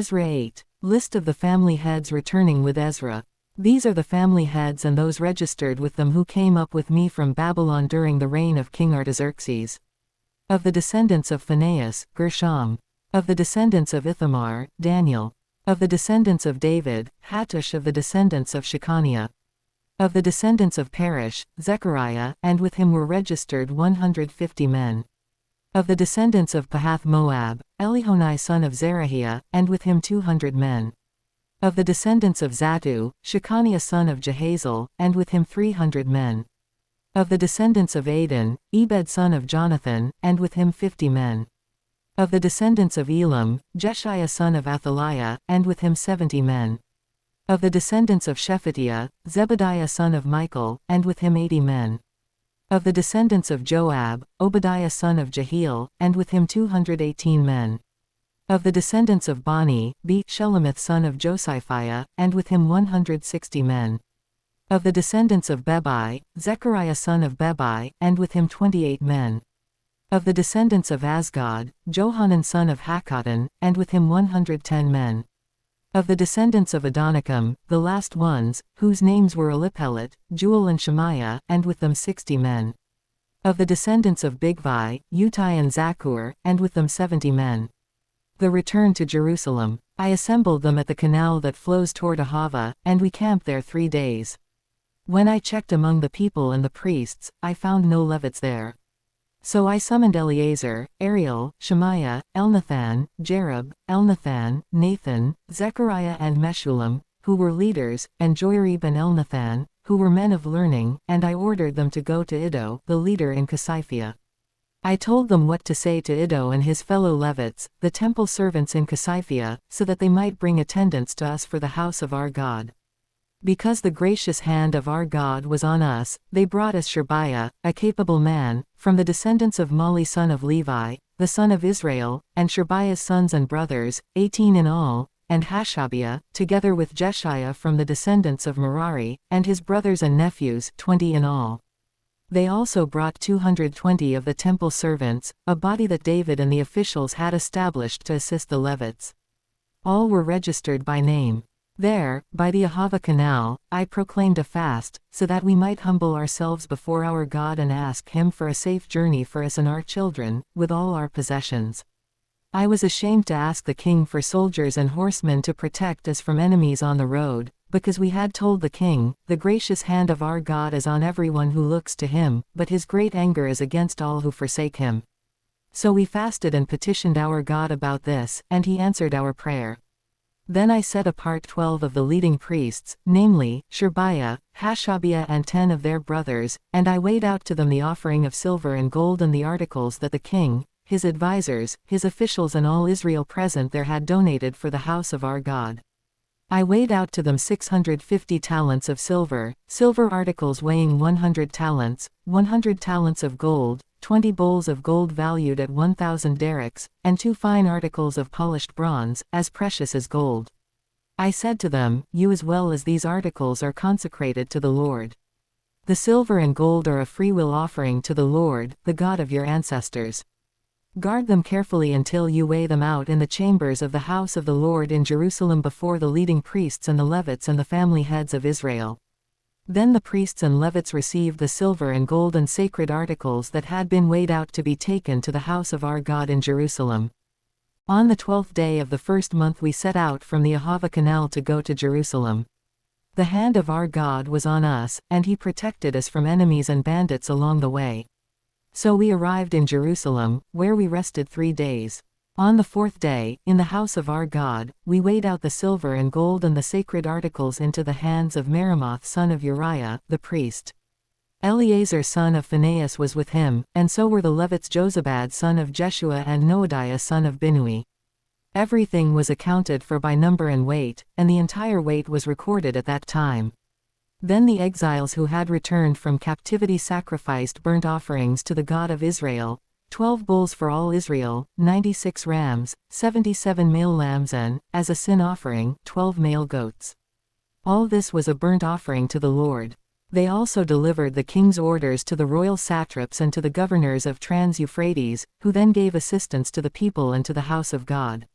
Ezra 8. List of the family heads returning with Ezra. These are the family heads and those registered with them who came up with me from Babylon during the reign of King Artaxerxes. Of the descendants of Phinehas, Gershom. Of the descendants of Ithamar, Daniel. Of the descendants of David, Hattush. Of the descendants of Shechaniah. Of the descendants of Perish, Zechariah, and with him were registered 150 men. Of the descendants of Pahath-Moab, Elihonai son of Zerahiah, and with him 200 men. Of the descendants of Zattu, Shechaniah son of Jehazel, and with him 300 men. Of the descendants of Adin, Ebed son of Jonathan, and with him 50 men. Of the descendants of Elam, Jeshiah son of Athaliah, and with him 70 men. Of the descendants of Shephatiah, Zebediah son of Michael, and with him 80 men. Of the descendants of Joab, Obadiah son of Jehiel, and with him 218 men. Of the descendants of Bani, Shelomith son of Josiphiah, and with him 160 men. Of the descendants of Bebai, Zechariah son of Bebai, and with him 28 men. Of the descendants of Asgad, Johanan son of Hakatan, and with him 110 men. Of the descendants of Adonikam, the last ones, whose names were Eliphelet, Jewel and Shemaiah, and with them 60 men. Of the descendants of Bigvai, Utai and Zakur, and with them 70 men. The return to Jerusalem. I assembled them at the canal that flows toward Ahava, and we camped there 3 days. When I checked among the people and the priests, I found no Levites there. So I summoned Eleazar, Ariel, Shemaiah, Elnathan, Jerub, Elnathan, Nathan, Zechariah and Meshullam, who were leaders, and Joarib and Elnathan, who were men of learning, and I ordered them to go to Iddo, the leader in Casiphia. I told them what to say to Iddo and his fellow Levites, the temple servants in Casiphia, so that they might bring attendants to us for the house of our God. Because the gracious hand of our God was on us, they brought us Sherebiah, a capable man, from the descendants of Mali son of Levi, the son of Israel, and Sherebiah's sons and brothers, 18 in all, and Hashabiah, together with Jeshiah from the descendants of Merari, and his brothers and nephews, 20 in all. They also brought 220 of the temple servants, a body that David and the officials had established to assist the Levites. All were registered by name. There, by the Ahava Canal, I proclaimed a fast, so that we might humble ourselves before our God and ask Him for a safe journey for us and our children, with all our possessions. I was ashamed to ask the king for soldiers and horsemen to protect us from enemies on the road, because we had told the king, the gracious hand of our God is on everyone who looks to Him, but His great anger is against all who forsake Him. So we fasted and petitioned our God about this, and He answered our prayer. Then I set apart 12 of the leading priests, namely, Sherebiah, Hashabiah and 10 of their brothers, and I weighed out to them the offering of silver and gold and the articles that the king, his advisers, his officials and all Israel present there had donated for the house of our God. I weighed out to them 650 talents of silver, silver articles weighing 100 talents, 100 talents of gold, 20 bowls of gold valued at 1,000 derricks, and 2 fine articles of polished bronze, as precious as gold. I said to them, You as well as these articles are consecrated to the Lord. The silver and gold are a freewill offering to the Lord, the God of your ancestors. Guard them carefully until you weigh them out in the chambers of the house of the Lord in Jerusalem before the leading priests and the Levites and the family heads of Israel. Then the priests and Levites received the silver and gold and sacred articles that had been weighed out to be taken to the house of our God in Jerusalem. On the 12th day of the first month we set out from the Ahava Canal to go to Jerusalem. The hand of our God was on us, and He protected us from enemies and bandits along the way. So we arrived in Jerusalem, where we rested 3 days. On the 4th day, in the house of our God, we weighed out the silver and gold and the sacred articles into the hands of Meremoth son of Uriah, the priest. Eleazar son of Phinehas was with him, and so were the Levites Jozabad son of Jeshua and Noadiah son of Binnui. Everything was accounted for by number and weight, and the entire weight was recorded at that time. Then the exiles who had returned from captivity sacrificed burnt offerings to the God of Israel, 12 bulls for all Israel, 96 rams, 77 male lambs and, as a sin offering, 12 male goats. All this was a burnt offering to the Lord. They also delivered the king's orders to the royal satraps and to the governors of Trans-Euphrates, who then gave assistance to the people and to the house of God.